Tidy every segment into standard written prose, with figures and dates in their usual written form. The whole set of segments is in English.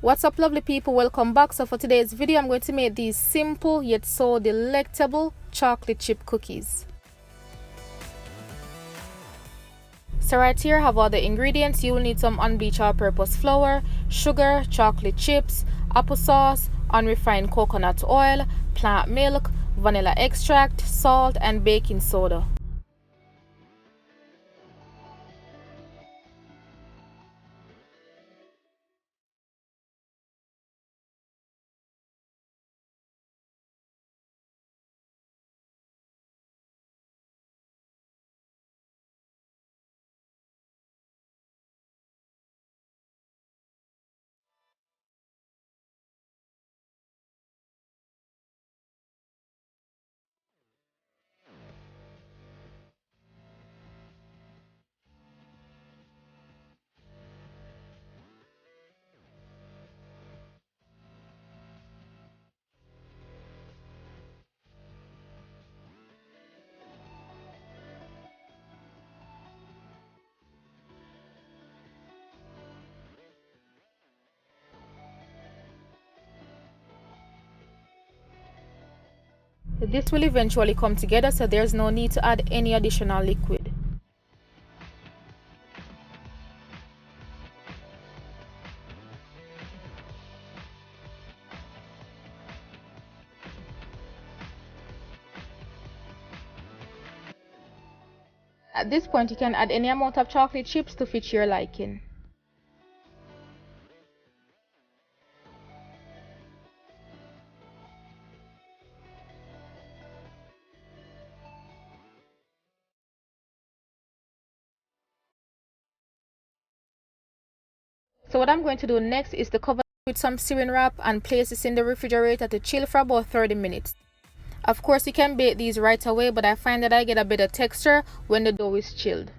What's up, lovely people? Welcome back. So for today's video, I'm going to make these simple yet so delectable chocolate chip cookies. So right here I have all the ingredients. You will need some unbleached all-purpose flour, sugar, chocolate chips, applesauce, unrefined coconut oil, plant milk, vanilla extract, salt, and baking soda. This will eventually come together, so there's no need to add any additional liquid. At this point, you can add any amount of chocolate chips to fit your liking. So what I'm going to do next is to cover with some saran wrap and place this in the refrigerator to chill for about 30 minutes. Of course, you can bake these right away, but I find that I get a better texture when the dough is chilled.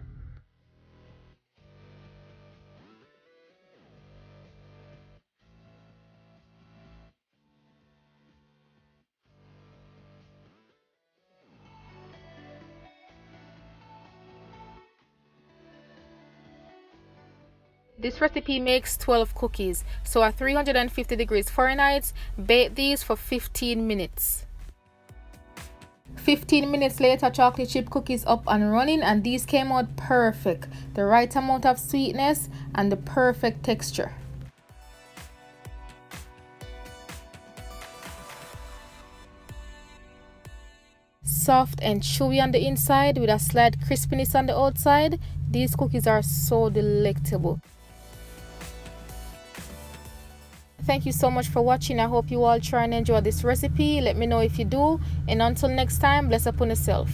This recipe makes 12 cookies, so at 350 degrees Fahrenheit, bake these for 15 minutes. 15 minutes later, chocolate chip cookies up and running, and these came out perfect. The right amount of sweetness and the perfect texture. Soft and chewy on the inside with a slight crispiness on the outside. These cookies are so delectable. Thank you so much for watching. I hope you all try and enjoy this recipe. Let me know if you do, and until next time, bless upon yourself.